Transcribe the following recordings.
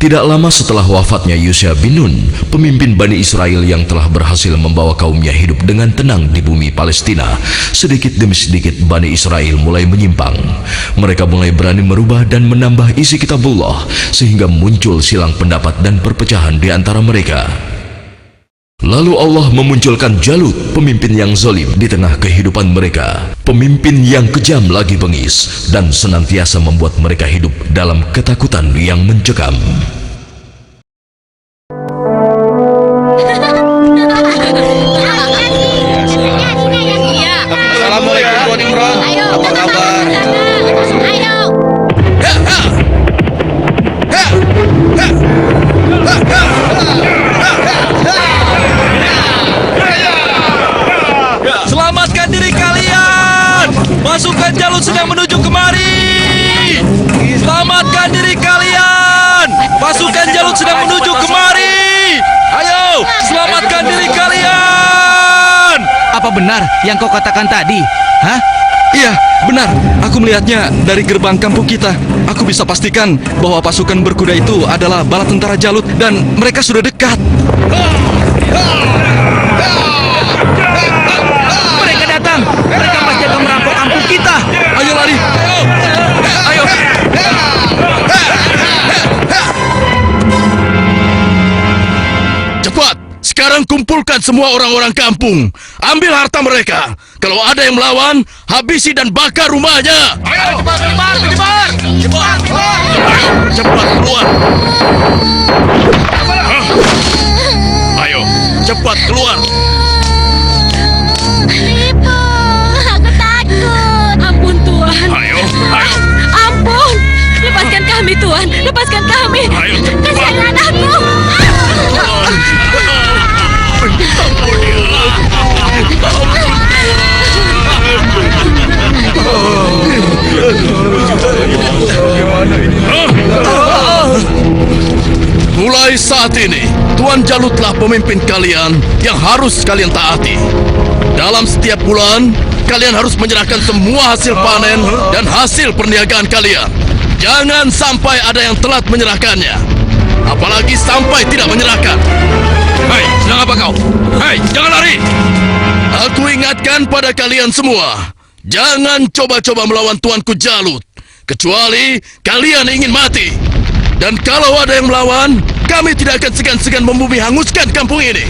Tidak lama setelah wafatnya Yusha bin Nun, pemimpin Bani Israel yang telah berhasil membawa kaumnya hidup dengan tenang di bumi Palestina, sedikit demi sedikit Bani Israel mulai menyimpang. Mereka mulai berani merubah dan menambah isi kitabullah, sehingga muncul silang pendapat dan perpecahan di antara mereka. Lalu Allah memunculkan Jalut, pemimpin yang zalim di tengah kehidupan mereka, pemimpin yang kejam lagi bengis, dan senantiasa membuat mereka hidup dalam ketakutan yang mencekam. Assalamualaikum Tuan Imran. Apa kabar? Selamatkan diri kalian! Pasukan Jalut sedang menuju kemari! Selamatkan diri kalian! Pasukan Jalut sedang menuju kemari! Ayo, selamatkan diri kalian! Apa benar yang kau katakan tadi? Hah? Iya, benar. Aku melihatnya dari gerbang kampung kita. Aku bisa pastikan bahwa pasukan berkuda itu adalah bala tentara Jalut dan mereka sudah dekat. Mereka datang! Mereka pasti akan merampok kampung kita! Ayo lari! Ayo! Cepat! Sekarang kumpulkan semua orang-orang kampung. Ambil harta mereka. Kalau ada yang melawan, habisi dan bakar rumahnya. Ayo, cepat, cepat, cepat, cepat, cepat. Ayo, cepat keluar. Ayo, cepat keluar. Ibu, aku takut. Ampun Tuhan. Ayo, ayo. Ampun. Lepaskan kami Tuhan. Lepaskan kami. Ayo, cepat. Kasihan anakku. Mulai saat ini, Tuan Jalutlah pemimpin kalian yang harus kalian taati. Dalam setiap bulan, kalian harus menyerahkan semua hasil panen dan hasil perniagaan kalian. Jangan sampai ada yang telat menyerahkannya. Apalagi sampai tidak menyerahkan. Hei, sedang apa kau? Hei, jangan lari! Aku ingatkan pada kalian semua, jangan coba-coba melawan Tuanku Jalut, kecuali kalian ingin mati. Dan kalau ada yang melawan, kami tidak akan segan-segan membumi hanguskan kampung ini.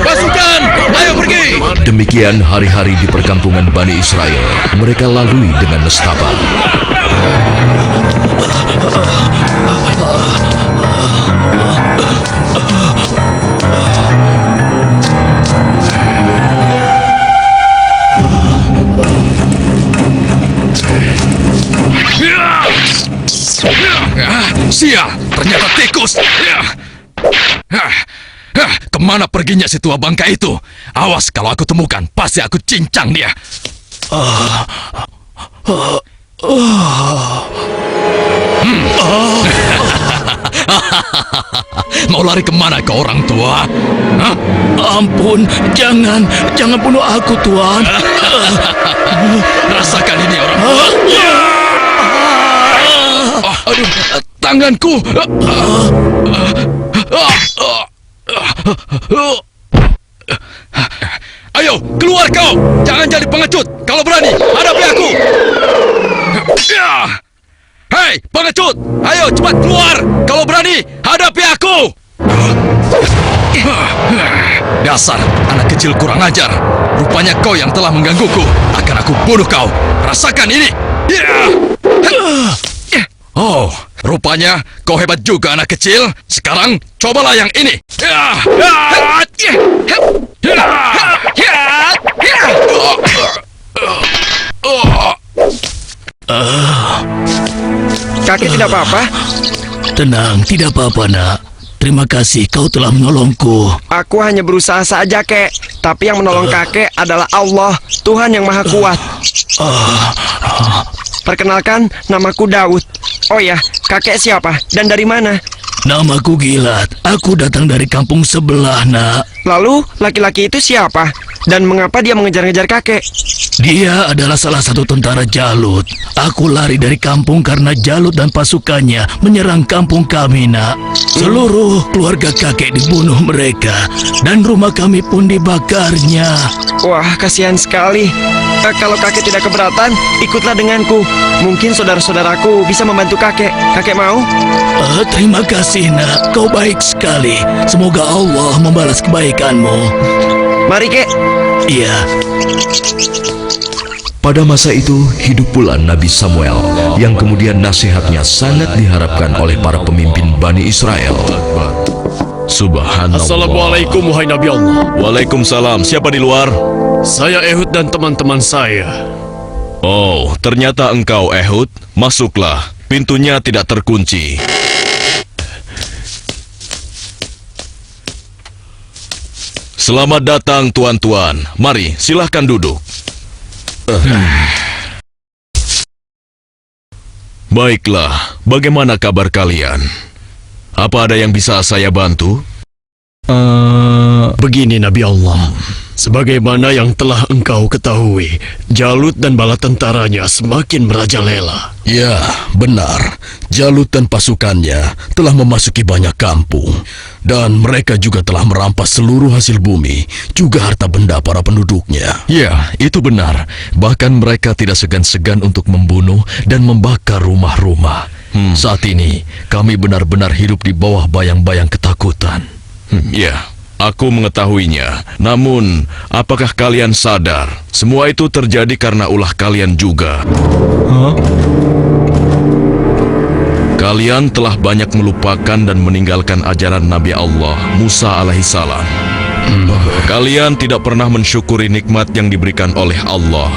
Pasukan, ayo pergi! Demikian hari-hari di perkampungan Bani Israel mereka lalui dengan nestapa. Sial, ternyata tikus. Kemana perginya si tua bangka itu? Awas kalau aku temukan, pasti aku cincang dia. Mau lari kemana kau orang tua? Hah? Ampun, jangan bunuh aku, Tuan. Rasakan ini orang tua. Aduh, tanganku. Ayo, keluar kau. Jangan jadi pengecut. Kalau berani, hadapi aku. Hei, pengecut. Ayo, cepat keluar. Kalau berani, hadapi aku. Dasar anak kecil kurang ajar. Rupanya kau yang telah menggangguku. Akan aku bunuh kau. Rasakan ini. Oh, rupanya kau hebat juga anak kecil. Sekarang cobalah yang ini. Kakek tidak apa-apa? Tenang, tidak apa-apa, nak. Terima kasih kau telah menolongku. Aku hanya berusaha saja, kek. Tapi yang menolong kakek adalah Allah, Tuhan yang Maha Kuat. Perkenalkan, namaku Daud. Oh ya, kakek siapa dan dari mana? Namaku Gilat. Aku datang dari kampung sebelah, nak. Lalu laki-laki itu siapa? Dan mengapa dia mengejar-ngejar kakek? Dia adalah salah satu tentara Jalut. Aku lari dari kampung karena Jalut dan pasukannya menyerang kampung kami, nak. Seluruh keluarga kakek dibunuh mereka, dan rumah kami pun dibakarnya. Wah, kasihan sekali. Kalau kakek tidak keberatan, ikutlah denganku. Mungkin saudara-saudaraku bisa membantu kakek. Kakek mau? Terima kasih, nak. Kau baik sekali. Semoga Allah membalas kebaikanmu. Mari, kek. Iya. Pada masa itu hidup pula Nabi Samuel yang kemudian nasihatnya sangat diharapkan oleh para pemimpin Bani Israel. Subhanallah. Assalamualaikum wahai Nabi Allah. Waalaikumsalam. Siapa di luar? Saya Ehud dan teman-teman saya. Oh, ternyata engkau Ehud. Masuklah. Pintunya tidak terkunci. Selamat datang tuan-tuan. Mari, silahkan duduk. Baiklah, bagaimana kabar kalian? Apa ada yang bisa saya bantu? Begini Nabi Allah. Sebagaimana yang telah engkau ketahui, Jalut dan bala tentaranya semakin merajalela. Ya, benar. Jalut dan pasukannya telah memasuki banyak kampung. Dan mereka juga telah merampas seluruh hasil bumi, juga harta benda para penduduknya. Ya, itu benar. Bahkan mereka tidak segan-segan untuk membunuh dan membakar rumah-rumah. Saat ini, kami benar-benar hidup di bawah bayang-bayang ketakutan. Ya, aku mengetahuinya. Namun, apakah kalian sadar semua itu terjadi karena ulah kalian juga? Kalian telah banyak melupakan dan meninggalkan ajaran Nabi Allah, Musa alaihissalam. Kalian tidak pernah mensyukuri nikmat yang diberikan oleh Allah.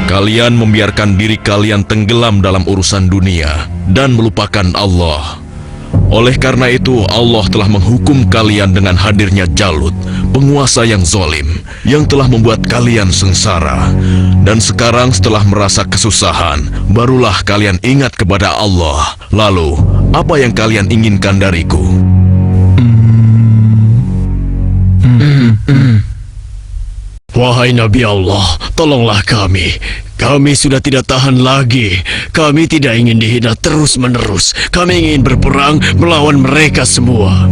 Kalian membiarkan diri kalian tenggelam dalam urusan dunia dan melupakan Allah. Oleh karena itu, Allah telah menghukum kalian dengan hadirnya Jalut, penguasa yang zalim, yang telah membuat kalian sengsara. Dan sekarang setelah merasa kesusahan, barulah kalian ingat kepada Allah. Lalu, apa yang kalian inginkan dariku? Wahai Nabi Allah, tolonglah kami. Kami sudah tidak tahan lagi. Kami tidak ingin dihina terus-menerus. Kami ingin berperang melawan mereka semua.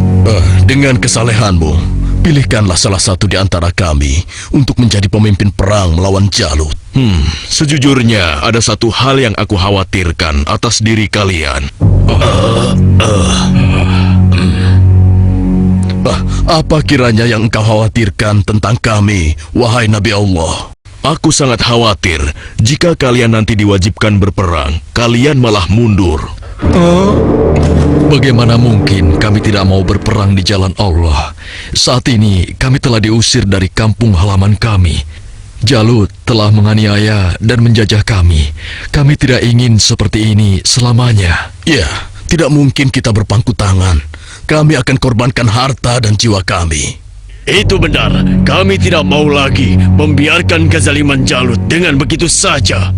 Dengan kesalehanmu, pilihkanlah salah satu di antara kami untuk menjadi pemimpin perang melawan Jalut. Sejujurnya, ada satu hal yang aku khawatirkan atas diri kalian. Apa kiranya yang engkau khawatirkan tentang kami, wahai Nabi Allah? Aku sangat khawatir jika kalian nanti diwajibkan berperang, kalian malah mundur. Bagaimana mungkin kami tidak mau berperang di jalan Allah? Saat ini kami telah diusir dari kampung halaman kami. Jalut telah menganiaya dan menjajah kami. Kami tidak ingin seperti ini selamanya. Ya, tidak mungkin kita berpangku tangan. Kami akan korbankan harta dan jiwa kami. Itu benar. Kami tidak mau lagi membiarkan kezaliman Jalut dengan begitu saja.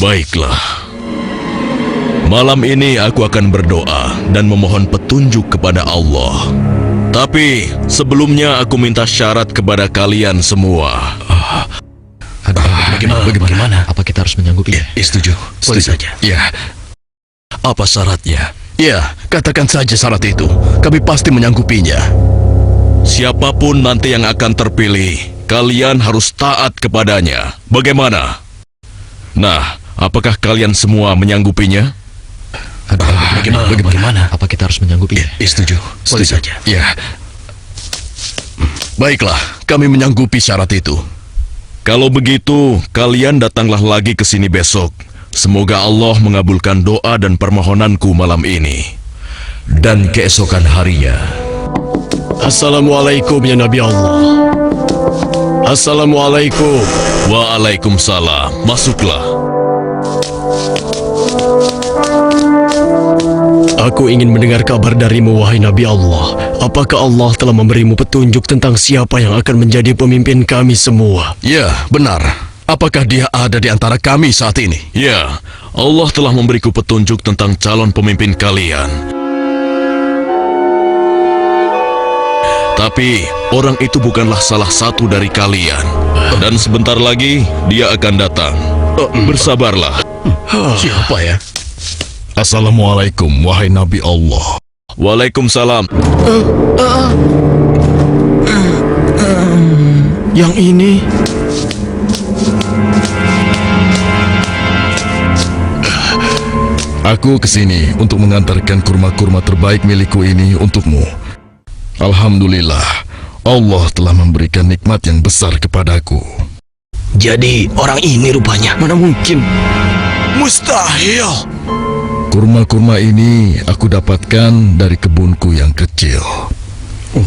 Baiklah. Malam ini aku akan berdoa dan memohon petunjuk kepada Allah. Tapi sebelumnya aku minta syarat kepada kalian semua. Bagaimana? Apa kita harus menyanggupi? Setuju. Boleh saja. Ya. Apa syaratnya? Ya, katakan saja syarat itu. Kami pasti menyanggupinya. Siapapun nanti yang akan terpilih, kalian harus taat kepadanya. Bagaimana? Nah, apakah kalian semua menyanggupinya? Bagaimana? Apa kita harus menyanggupi? Setuju. Boleh saja. Ya. Baiklah, kami menyanggupi syarat itu. Kalau begitu, kalian datanglah lagi ke sini besok. Semoga Allah mengabulkan doa dan permohonanku malam ini. Dan keesokan harinya. Assalamualaikum ya Nabi Allah. Assalamualaikum. Waalaikumsalam. Masuklah. Aku ingin mendengar kabar darimu wahai Nabi Allah. Apakah Allah telah memberimu petunjuk tentang siapa yang akan menjadi pemimpin kami semua? Ya, benar. Apakah dia ada di antara kami saat ini? Ya, Allah telah memberiku petunjuk tentang calon pemimpin kalian. Tapi orang itu bukanlah salah satu dari kalian. Dan sebentar lagi dia akan datang. Bersabarlah. Siapa ya? Assalamualaikum, wahai Nabi Allah. Waalaikumsalam. Yang ini... Aku kesini untuk mengantarkan kurma-kurma terbaik milikku ini untukmu. Alhamdulillah, Allah telah memberikan nikmat yang besar kepadaku. Jadi orang ini rupanya. Mana mungkin? Mustahil. Kurma-kurma ini aku dapatkan dari kebunku yang kecil.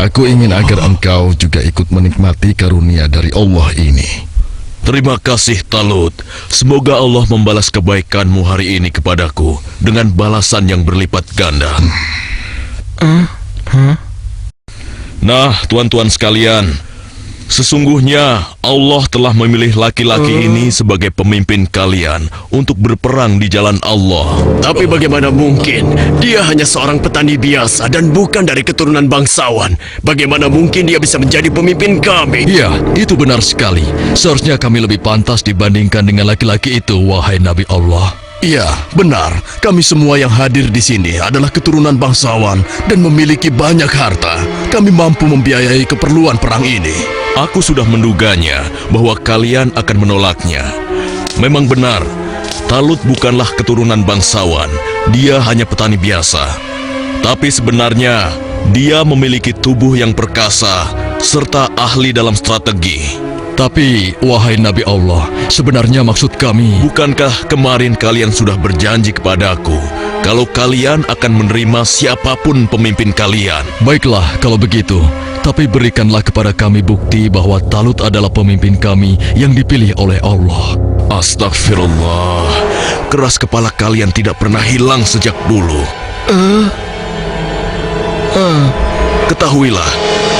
Aku ingin agar engkau juga ikut menikmati karunia dari Allah ini. Terima kasih Talut. Semoga Allah membalas kebaikanmu hari ini kepadaku dengan balasan yang berlipat ganda. Nah, tuan-tuan sekalian, sesungguhnya Allah telah memilih laki-laki ini sebagai pemimpin kalian untuk berperang di jalan Allah. Tapi bagaimana mungkin? Dia hanya seorang petani biasa dan bukan dari keturunan bangsawan. Bagaimana mungkin dia bisa menjadi pemimpin kami? Iya, itu benar sekali. Seharusnya kami lebih pantas dibandingkan dengan laki-laki itu, wahai Nabi Allah. Iya, benar. Kami semua yang hadir di sini adalah keturunan bangsawan dan memiliki banyak harta. Kami mampu membiayai keperluan perang ini. Aku sudah menduganya bahwa kalian akan menolaknya. Memang benar, Talut bukanlah keturunan bangsawan. Dia hanya petani biasa. Tapi sebenarnya, dia memiliki tubuh yang perkasa serta ahli dalam strategi. Tapi, wahai Nabi Allah, sebenarnya maksud kami... Bukankah kemarin kalian sudah berjanji kepadaku kalau kalian akan menerima siapapun pemimpin kalian? Baiklah, kalau begitu. Tapi berikanlah kepada kami bukti bahwa Talut adalah pemimpin kami yang dipilih oleh Allah. Astagfirullah. Keras kepala kalian tidak pernah hilang sejak dulu. Ketahuilah,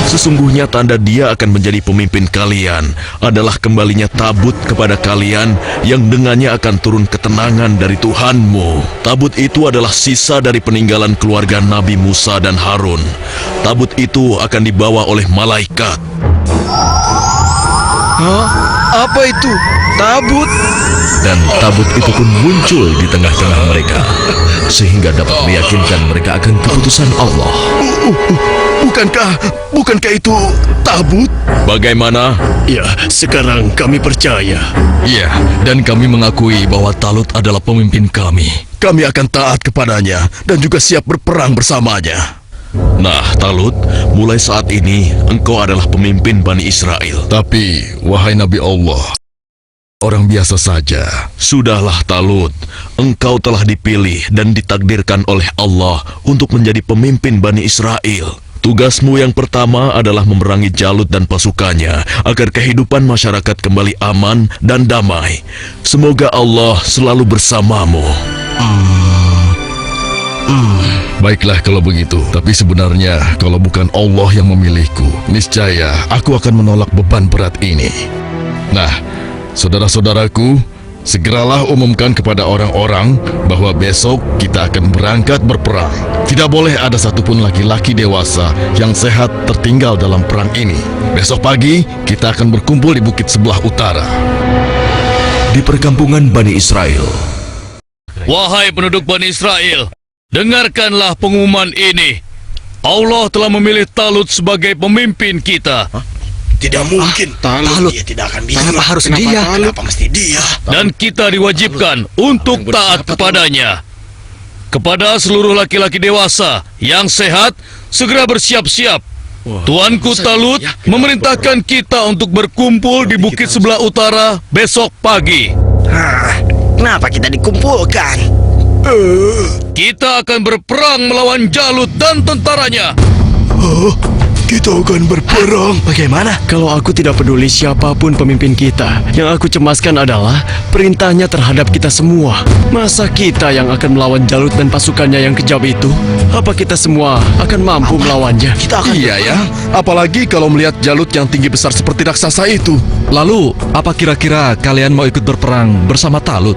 sesungguhnya tanda dia akan menjadi pemimpin kalian adalah kembalinya tabut kepada kalian yang dengannya akan turun ketenangan dari Tuhanmu. Tabut itu adalah sisa dari peninggalan keluarga Nabi Musa dan Harun. Tabut itu akan dibawa oleh malaikat. Apa itu? Tabut? Dan tabut itu pun muncul di tengah-tengah mereka, sehingga dapat meyakinkan mereka akan keputusan Allah. Bukankah itu tabut? Bagaimana? Ya, sekarang kami percaya. Iya, dan kami mengakui bahwa Talut adalah pemimpin kami. Kami akan taat kepadanya dan juga siap berperang bersamanya. Nah, Talut, mulai saat ini engkau adalah pemimpin Bani Israel. Tapi, wahai Nabi Allah, orang biasa saja. Sudahlah, Talut, engkau telah dipilih dan ditakdirkan oleh Allah untuk menjadi pemimpin Bani Israel. Tugasmu yang pertama adalah memerangi Jalut dan pasukannya agar kehidupan masyarakat kembali aman dan damai. Semoga Allah selalu bersamamu. Baiklah kalau begitu, tapi sebenarnya kalau bukan Allah yang memilihku, niscaya aku akan menolak beban berat ini. Nah, saudara-saudaraku, segeralah umumkan kepada orang-orang bahwa besok kita akan berangkat berperang. Tidak boleh ada satupun laki-laki dewasa yang sehat tertinggal dalam perang ini. Besok pagi kita akan berkumpul di bukit sebelah utara. Di perkampungan Bani Israel, Wahai penduduk Bani Israel, dengarkanlah pengumuman ini. Allah telah memilih Talut sebagai pemimpin kita. Tidak mungkin. Talut. Dia tidak akan bisa. Kenapa harus dia? Kenapa mesti dia? Dan kita diwajibkan untuk taat kepadanya. Kepada seluruh laki-laki dewasa yang sehat, segera bersiap-siap. Tuanku Talut memerintahkan kita untuk berkumpul di bukit sebelah utara besok pagi. Kenapa kita dikumpulkan? Kita akan berperang melawan Jalut dan tentaranya. Kita akan berperang. Bagaimana? Kalau aku tidak peduli siapapun pemimpin kita, yang aku cemaskan adalah perintahnya terhadap kita semua. Masa kita yang akan melawan Jalut dan pasukannya yang kejam itu? Apa kita semua akan mampu melawannya? Kita akan Iya ya, apalagi kalau melihat Jalut yang tinggi besar seperti raksasa itu. Lalu, apa kira-kira kalian mau ikut berperang bersama Talut?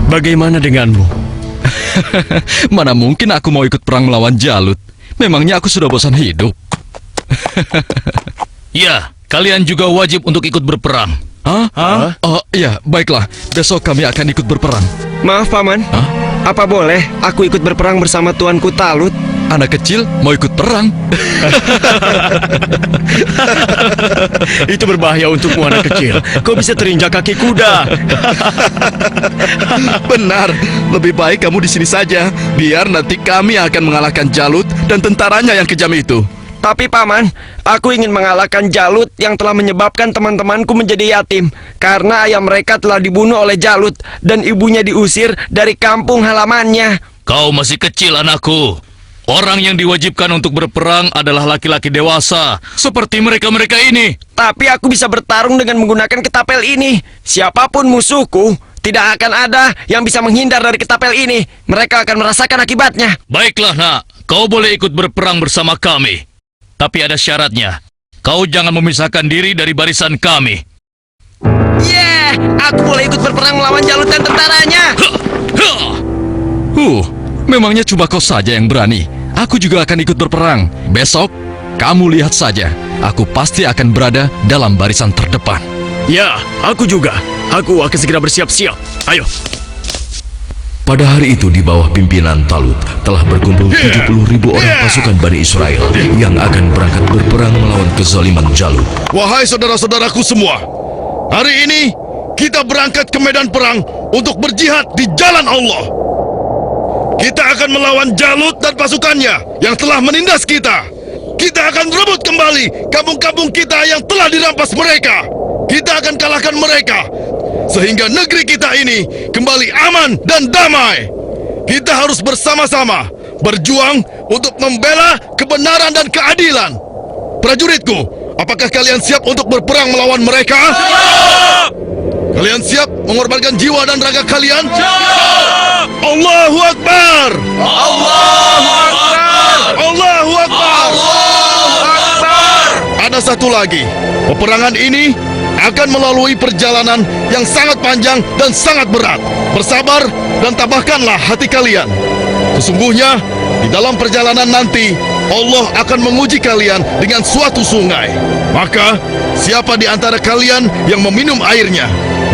Bagaimana denganmu? Mana mungkin aku mau ikut perang melawan Jalut. Memangnya aku sudah bosan hidup? Ya, kalian juga wajib untuk ikut berperang. Hah? Oh, iya, baiklah. Besok kami akan ikut berperang. Maaf, Paman. Apa boleh aku ikut berperang bersama tuanku Talut? Anak kecil mau ikut perang? Itu berbahaya untukmu anak kecil. Kau bisa terinjak kaki kuda. Benar, lebih baik kamu di sini saja. Biar nanti kami akan mengalahkan Jalut dan tentaranya yang kejam itu. Tapi Paman, aku ingin mengalahkan Jalut yang telah menyebabkan teman-temanku menjadi yatim karena ayah mereka telah dibunuh oleh Jalut dan ibunya diusir dari kampung halamannya. Kau masih kecil, anakku. Orang yang diwajibkan untuk berperang adalah laki-laki dewasa, seperti mereka-mereka ini. Tapi aku bisa bertarung dengan menggunakan ketapel ini. Siapapun musuhku, tidak akan ada yang bisa menghindar dari ketapel ini. Mereka akan merasakan akibatnya. Baiklah, nak. Kau boleh ikut berperang bersama kami. Tapi ada syaratnya. Kau jangan memisahkan diri dari barisan kami. Yeah, aku boleh ikut berperang melawan Jalut dan tentaranya. Memangnya cuma kau saja yang berani. Aku juga akan ikut berperang. Besok, kamu lihat saja. Aku pasti akan berada dalam barisan terdepan. Ya, aku juga. Aku akan segera bersiap-siap. Ayo. Pada hari itu di bawah pimpinan Talut telah berkumpul 70.000 orang pasukan Bani Israel yang akan berangkat berperang melawan kezaliman Jalut. Wahai saudara-saudaraku semua, hari ini kita berangkat ke medan perang untuk berjihad di jalan Allah. Kita akan melawan Jalut dan pasukannya yang telah menindas kita. Kita akan rebut kembali kampung-kampung kita yang telah dirampas mereka. Kita akan kalahkan mereka sehingga negeri kita ini kembali aman dan damai. Kita harus bersama-sama berjuang untuk membela kebenaran dan keadilan. Prajuritku, apakah kalian siap untuk berperang melawan mereka? Siap! Kalian siap mengorbankan jiwa dan raga kalian? Siap! Allahu Akbar! Allahu Akbar! Allahu Akbar! Allahu Akbar! Ada satu lagi. Peperangan ini akan melalui perjalanan yang sangat panjang dan sangat berat. Bersabar dan tabahkanlah hati kalian. Sesungguhnya di dalam perjalanan nanti Allah akan menguji kalian dengan suatu sungai. Maka siapa di antara kalian yang meminum airnya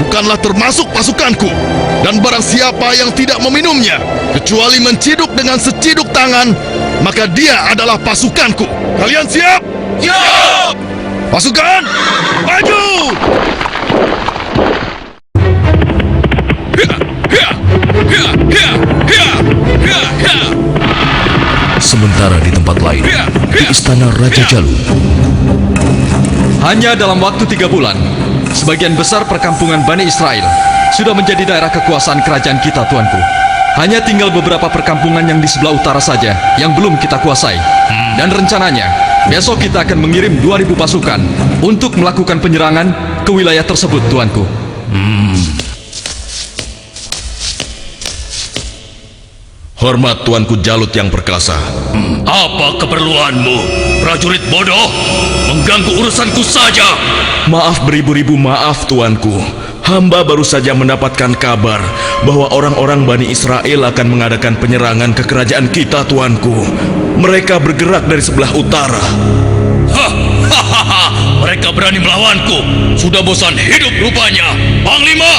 bukanlah termasuk pasukanku. Dan barang siapa yang tidak meminumnya kecuali menciduk dengan seciduk tangan, maka dia adalah pasukanku. Kalian siap? Siap! Pasukan, maju! Sementara di tempat lain, di istana Raja Jalut, Hanya dalam waktu 3 bulan, sebagian besar perkampungan Bani Israel sudah menjadi daerah kekuasaan kerajaan kita, tuanku. Hanya tinggal beberapa perkampungan yang di sebelah utara saja yang belum kita kuasai. Dan rencananya, besok kita akan mengirim 2.000 pasukan untuk melakukan penyerangan ke wilayah tersebut, tuanku. Hormat tuanku Jalut yang perkasa. Apa keperluanmu, prajurit bodoh? Mengganggu urusanku saja. Maaf beribu-ribu maaf tuanku. Hamba baru saja mendapatkan kabar bahwa orang-orang Bani Israel akan mengadakan penyerangan ke kerajaan kita, tuanku. Mereka bergerak dari sebelah utara. Mereka berani melawanku. Sudah bosan hidup rupanya. Panglima,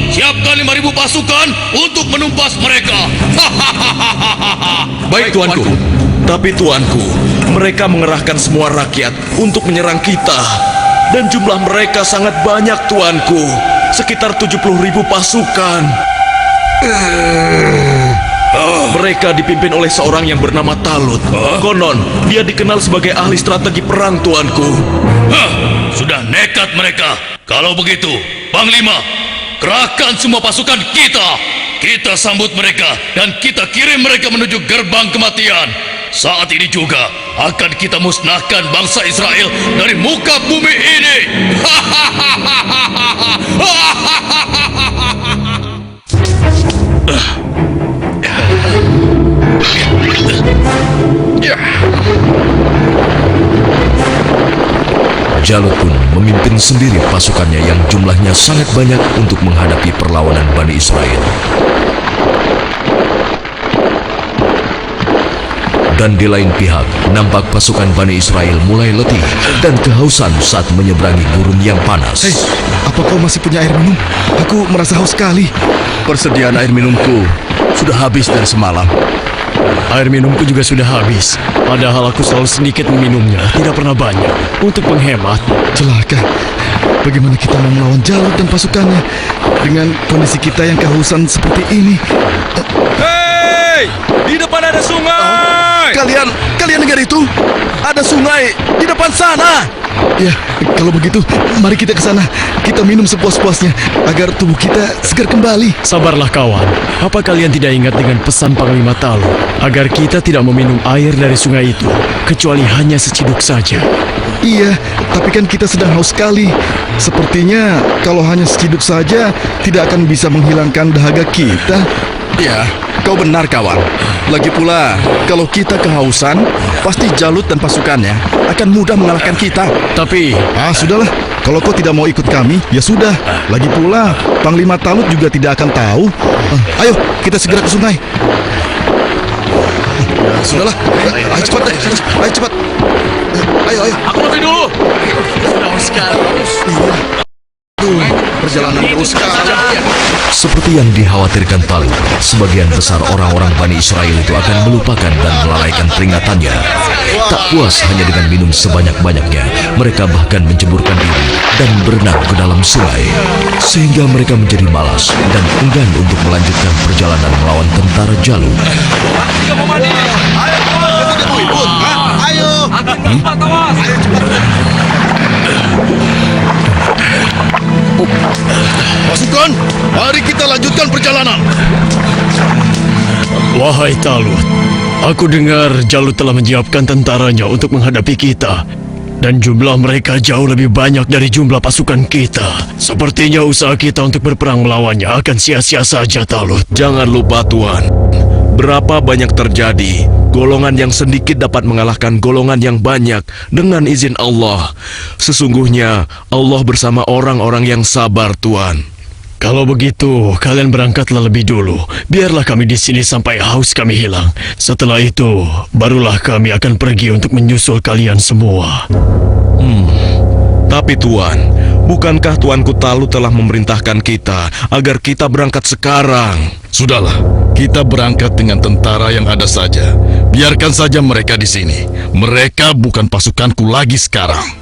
siapkan 5.000 pasukan untuk menumpas mereka. Baik, tuanku. Tapi tuanku, mereka mengerahkan semua rakyat untuk menyerang kita. Dan jumlah mereka sangat banyak, tuanku. Sekitar 70.000 pasukan. Mereka dipimpin oleh seorang yang bernama Talut. Konon, dia dikenal sebagai ahli strategi perang, tuanku. Sudah nekat mereka. Kalau begitu, Panglima, kerahkan semua pasukan kita. Kita sambut mereka dan kita kirim mereka menuju gerbang kematian. Saat ini juga akan kita musnahkan bangsa Israel dari muka bumi ini. Jalut pun memimpin sendiri pasukannya yang jumlahnya sangat banyak untuk menghadapi perlawanan Bani Israel. Dan di lain pihak, nampak pasukan Bani Israel mulai letih dan kehausan saat menyeberangi gurun yang panas. Apa kau masih punya air minum? Aku merasa haus sekali. Persediaan air minumku sudah habis dari semalam. Air minumku juga sudah habis. Padahal aku selalu sedikit meminumnya, tidak pernah banyak. Untuk menghemat. Celaka. Bagaimana kita mau melawan Jalut dan pasukannya dengan kondisi kita yang kehausan seperti ini? Hei! Di depan ada sungai! Kalian dengar itu? Ada sungai di depan sana. Ya, kalau begitu, mari kita ke sana. Kita minum sepuas-puasnya agar tubuh kita segar kembali. Sabarlah kawan. Apa kalian tidak ingat dengan pesan Panglima Talu agar kita tidak meminum air dari sungai itu kecuali hanya seciduk saja? Iya, tapi kan kita sedang haus sekali. Sepertinya kalau hanya seciduk saja tidak akan bisa menghilangkan dahaga kita. Ya, kau benar kawan. Lagi pula, kalau kita kehausan, pasti Jalut dan pasukannya akan mudah mengalahkan kita. Tapi, Sudahlah. Kalau kau tidak mau ikut kami, ya sudah. Lagi pula, Panglima Talut juga tidak akan tahu. Ayo, kita segera ke sungai. Sudahlah. Ayo cepat deh. Ayo cepat. Ayo. Aku mati dulu! Perjalanan terus. Seperti yang dikhawatirkan Talut, sebagian besar orang-orang Bani Israel itu akan melupakan dan melalaikan peringatannya. Tak puas hanya dengan minum sebanyak-banyaknya, mereka bahkan menceburkan diri dan berenang ke dalam sungai. Sehingga mereka menjadi malas dan enggan untuk melanjutkan perjalanan melawan tentara Jalut. Pasukan, mari kita lanjutkan perjalanan. wahai Talut, aku dengar Jalut telah menyiapkan tentaranya untuk menghadapi kita. Dan jumlah mereka jauh lebih banyak dari jumlah pasukan kita. Sepertinya usaha kita untuk berperang melawannya akan sia-sia saja, Talut. Jangan lupa Tuan, berapa banyak terjadi, golongan yang sedikit dapat mengalahkan golongan yang banyak dengan izin Allah. Sesungguhnya Allah bersama orang-orang yang sabar, Tuan. Kalau begitu, kalian berangkatlah lebih dulu. Biarlah kami di sini sampai haus kami hilang. Setelah itu, barulah kami akan pergi untuk menyusul kalian semua. Tapi Tuan, bukankah Tuanku Talut telah memerintahkan kita agar kita berangkat sekarang? Sudahlah, kita berangkat dengan tentara yang ada saja. Biarkan saja mereka di sini. Mereka bukan pasukanku lagi sekarang.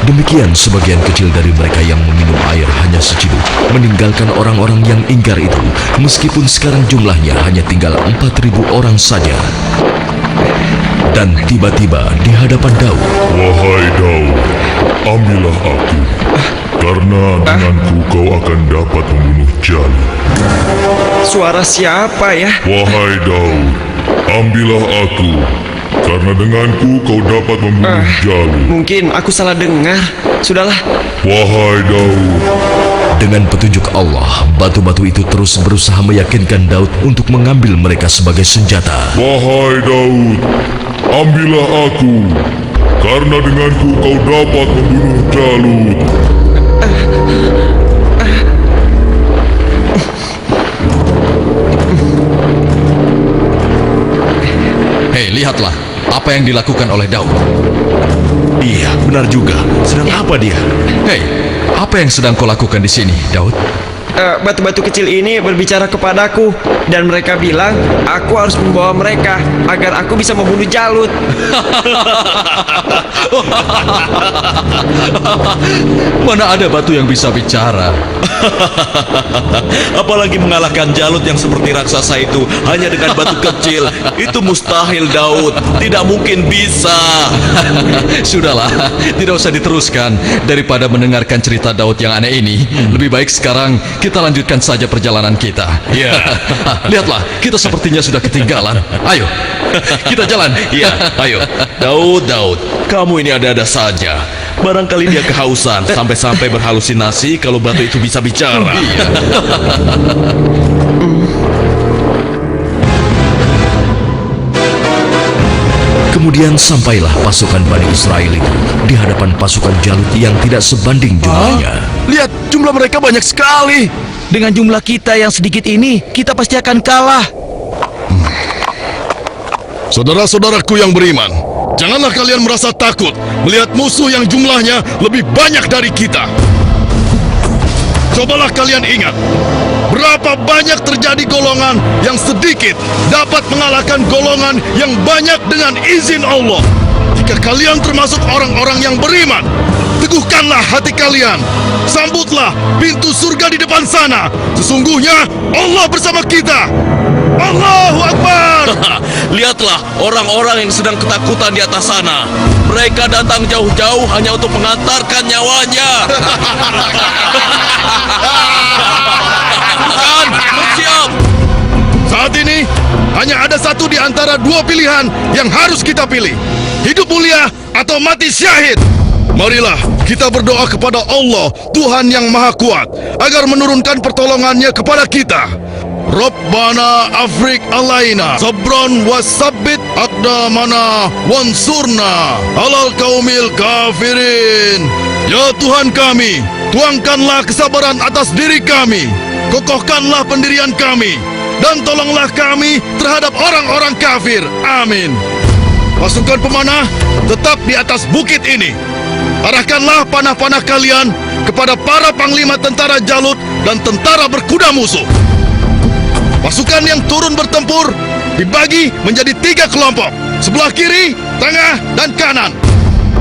Demikian sebagian kecil dari mereka yang meminum air hanya seciduk, meninggalkan orang-orang yang ingkar itu, meskipun sekarang jumlahnya hanya tinggal 4.000 orang saja. Dan tiba-tiba di hadapan Daud, Wahai Daud, ambillah aku, karena denganku kau akan dapat membunuh Jalut. Suara siapa ya? Wahai Daud, ambillah aku, karena denganku kau dapat membunuh Jalut. Mungkin aku salah dengar. Sudahlah. Wahai Daud, dengan petunjuk Allah, batu-batu itu terus berusaha meyakinkan Daud untuk mengambil mereka sebagai senjata. wahai Daud, ambillah aku, karena denganku kau dapat membunuh Jalut. Hei, lihatlah apa yang dilakukan oleh Daud. Iya, benar juga. Sedang apa dia? Hei, apa yang sedang kau lakukan di sini, Daud? Batu-batu kecil ini berbicara kepadaku dan mereka bilang aku harus membawa mereka agar aku bisa membunuh Jalut. Mana ada batu yang bisa bicara? Apalagi mengalahkan Jalut yang seperti raksasa itu hanya dengan batu kecil. Itu mustahil, Daud. Tidak mungkin bisa. Sudahlah, tidak usah diteruskan. Daripada mendengarkan cerita Daud yang aneh ini, lebih baik sekarang kita lanjutkan saja perjalanan kita. Ya. Lihatlah, kita sepertinya sudah ketinggalan. Ayo, kita jalan. Iya, ayo. Daud, kamu ini ada-ada saja. Barangkali dia kehausan sampai-sampai berhalusinasi kalau batu itu bisa bicara. Kemudian sampailah pasukan Bani Israel itu di hadapan pasukan Jalut yang tidak sebanding jumlahnya. Lihat, jumlah mereka banyak sekali. Dengan jumlah kita yang sedikit ini, kita pasti akan kalah. Saudara-saudaraku yang beriman, janganlah kalian merasa takut melihat musuh yang jumlahnya lebih banyak dari kita. Cobalah kalian ingat, berapa banyak terjadi golongan yang sedikit dapat mengalahkan golongan yang banyak dengan izin Allah. Jika kalian termasuk orang-orang yang beriman, teguhkanlah hati kalian. Sambutlah pintu surga di depan sana. Sesungguhnya Allah bersama kita. Allahu Akbar. Lihatlah orang-orang yang sedang ketakutan di atas sana. Mereka datang jauh-jauh hanya untuk mengantarkan nyawanya. Dan bersiap. Saat ini hanya ada satu di antara dua pilihan yang harus kita pilih. Hidup mulia atau mati syahid. Marilah kita berdoa kepada Allah, Tuhan yang Maha Kuat, agar menurunkan pertolongannya kepada kita. Rabbana afrik alaina sabron wasabbit aqdamana wansurna alal kaumil kafirin. Ya Tuhan kami, tuangkanlah kesabaran atas diri kami, kokohkanlah pendirian kami, dan tolonglah kami terhadap orang-orang kafir. Amin. Pasukan pemanah tetap di atas bukit ini. Arahkanlah panah-panah kalian kepada para panglima tentara Jalut dan tentara berkuda musuh. Pasukan yang turun bertempur dibagi menjadi 3 kelompok, sebelah kiri, tengah, dan kanan.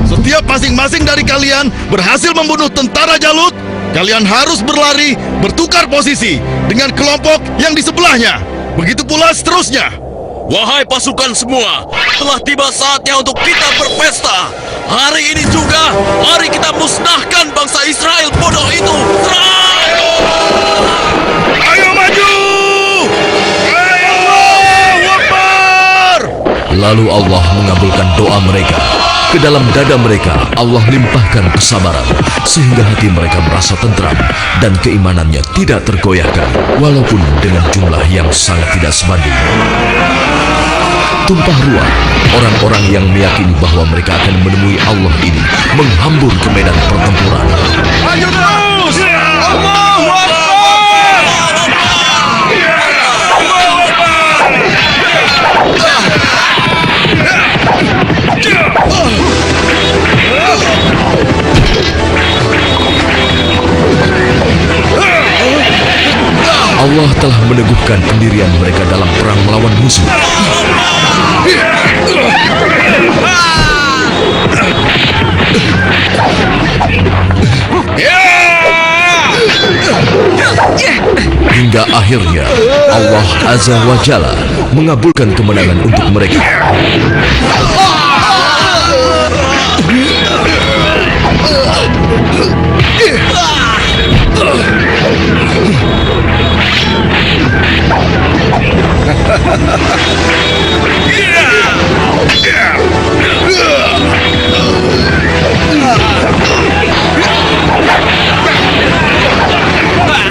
Setiap masing-masing dari kalian berhasil membunuh tentara Jalut, kalian harus berlari bertukar posisi dengan kelompok yang di sebelahnya. Begitu pula seterusnya. Wahai pasukan semua, telah tiba saatnya untuk kita berpesta. Hari ini juga, mari kita musnahkan bangsa Israel bodoh itu. Serang! Ayo maju! Allahu Akbar! Lalu Allah mengabulkan doa mereka. Ke dalam dada mereka Allah limpahkan kesabaran, sehingga hati mereka merasa tentram dan keimanannya tidak tergoyahkan, walaupun dengan jumlah yang sangat tidak sebanding. Tumpah ruah, orang-orang yang meyakini bahwa mereka akan menemui Allah ini menghambur ke medan pertempuran. Maju terus! Allahu Akbar! Allah telah meneguhkan pendirian mereka dalam perang melawan musuh. Hingga akhirnya Allah Azza wa Jalla mengabulkan kemenangan untuk mereka.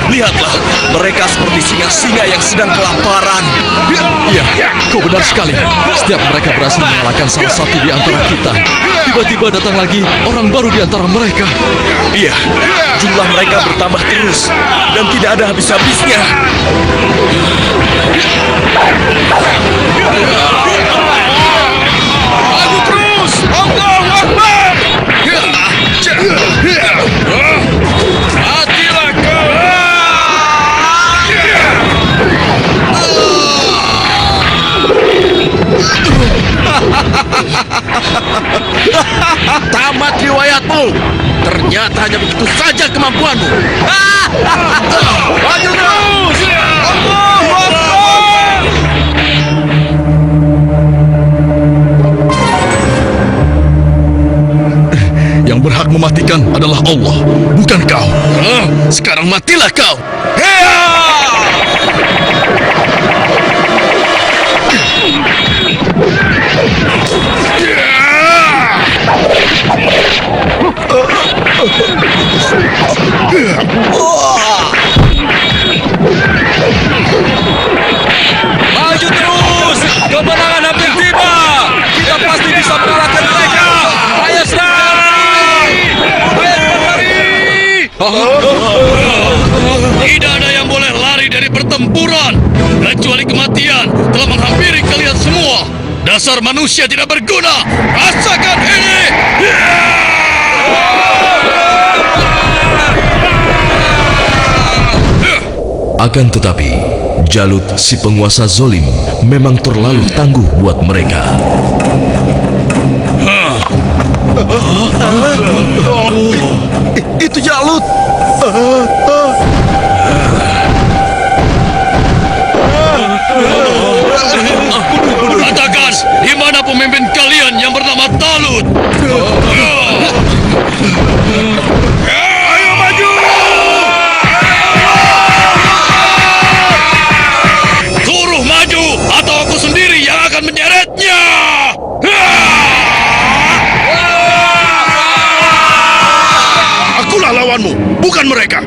Lihatlah, mereka seperti singa-singa yang sedang kelaparan. Iya, kau benar sekali. Setiap mereka berhasil mengalahkan salah satu di antara kita, tiba-tiba datang lagi orang baru di antara mereka. Iya, jumlah mereka bertambah terus dan tidak ada habis-habisnya. Maju terus! Allahu Akbar! Matilah kau! Tamat riwayatmu. Ternyata hanya begitu saja kemampuanmu. Maju terus! Allahu Akbar! Yang berhak mematikan adalah Allah, bukan kau. Sekarang matilah kau. Maju terus! Kemenangan hampir tiba! Kita pasti bisa mengalahkan mereka! Ayo serang! Ayo berlari! Tidak ada yang boleh lari dari pertempuran, kecuali kematian telah menghampiri kalian semua. Dasar manusia tidak berguna. Rasakan ini. Akan tetapi, Jalut si penguasa zolim memang terlalu tangguh buat mereka. Itu Jalut. Katakan, di mana pemimpin kalian yang bernama Talut? Ayo maju! Suruh maju, atau aku sendiri yang akan menyeretnya! Akulah lawanmu, bukan mereka.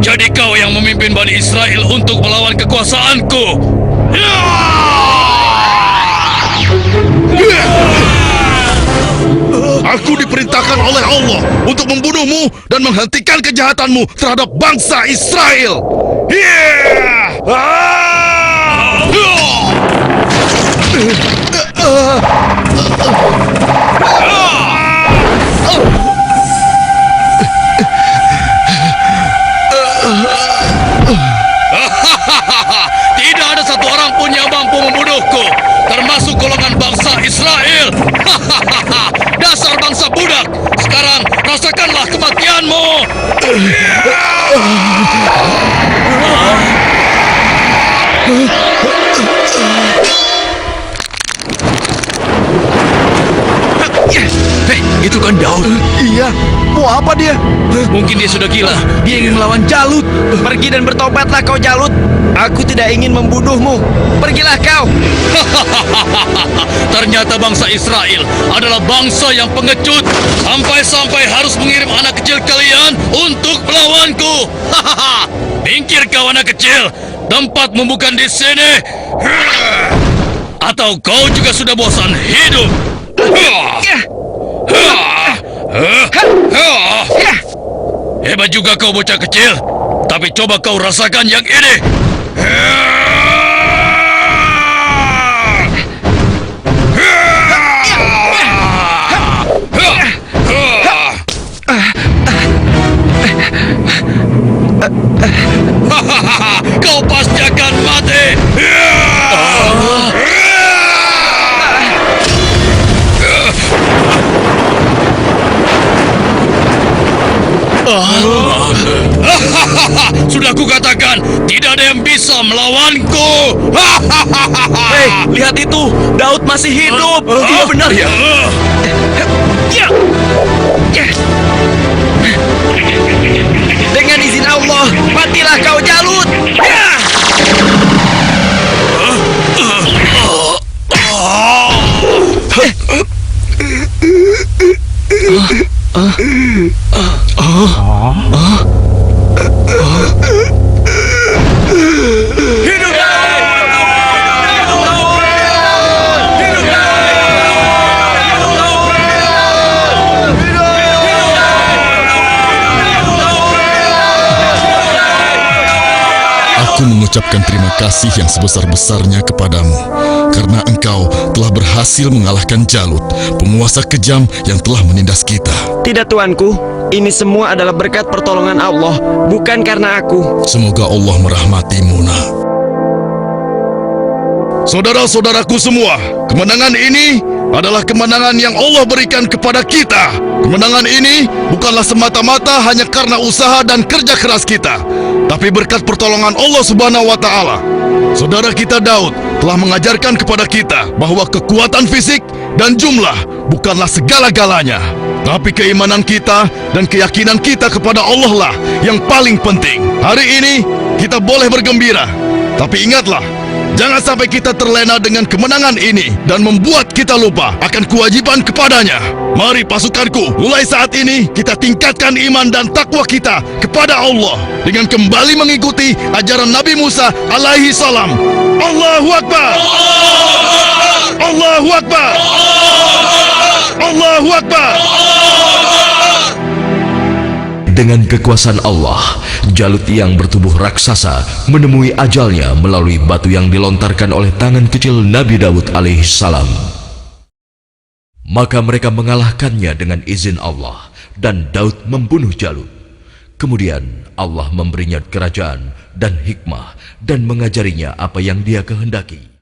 Jadi kau yang memimpin Bani Israel untuk melawan kekuasaanku. Aku diperintahkan oleh Allah untuk membunuhmu dan menghentikan kejahatanmu terhadap bangsa Israel. Tidak ada satu orang pun yang mampu membunuhku, termasuk golongan bangsa Israel. Dasar bangsa budak. Sekarang rasakanlah kematianmu. Hei, itu kan Daud. Iya, mau apa dia? Mungkin dia sudah gila. Dia ingin melawan Jalut. Pergi dan bertobatlah kau Jalut. Aku tidak ingin membunuhmu. Pergilah kau. Ternyata bangsa Israel adalah bangsa yang pengecut. Sampai-sampai harus mengirim anak kecil kalian untuk melawanku. Minggir kau anak kecil. Tempatmu bukan di sini. Atau kau juga sudah bosan hidup? Hebat juga kau bocah kecil. Tapi coba kau rasakan yang ini. Kau pasti akan mati. Sudah kukatakan, tidak ada yang bisa melawanku. Hei, lihat itu. Daud masih hidup. Tidak benar ya? Dengan izin Allah, matilah kau Jalut. Aku mengucapkan terima kasih yang sebesar-besarnya kepadamu, karena engkau telah berhasil mengalahkan Jalut, penguasa kejam yang telah menindas kita. Tidak tuanku, ini semua adalah berkat pertolongan Allah, bukan karena aku. Semoga Allah merahmatimu, nak. Saudara-saudaraku semua, kemenangan ini adalah kemenangan yang Allah berikan kepada kita. Kemenangan ini bukanlah semata-mata hanya karena usaha dan kerja keras kita, tapi berkat pertolongan Allah Subhanahu wa Ta'ala. Saudara kita Daud telah mengajarkan kepada kita bahwa kekuatan fisik dan jumlah bukanlah segala-galanya, tapi keimanan kita dan keyakinan kita kepada Allah lah yang paling penting. Hari ini kita boleh bergembira, tapi ingatlah, jangan sampai kita terlena dengan kemenangan ini dan membuat kita lupa akan kewajiban kepadanya. Mari pasukanku, mulai saat ini kita tingkatkan iman dan takwa kita kepada Allah dengan kembali mengikuti ajaran Nabi Musa alaihi salam. Allahu Akbar! Allahu Akbar! Allahu Akbar! dengan kekuasaan Allah, Jalut yang bertubuh raksasa menemui ajalnya melalui batu yang dilontarkan oleh tangan kecil Nabi Daud alaihissalam. Maka mereka mengalahkannya dengan izin Allah, dan Daud membunuh Jalut. Kemudian Allah memberinya kerajaan dan hikmah dan mengajarinya apa yang Dia kehendaki.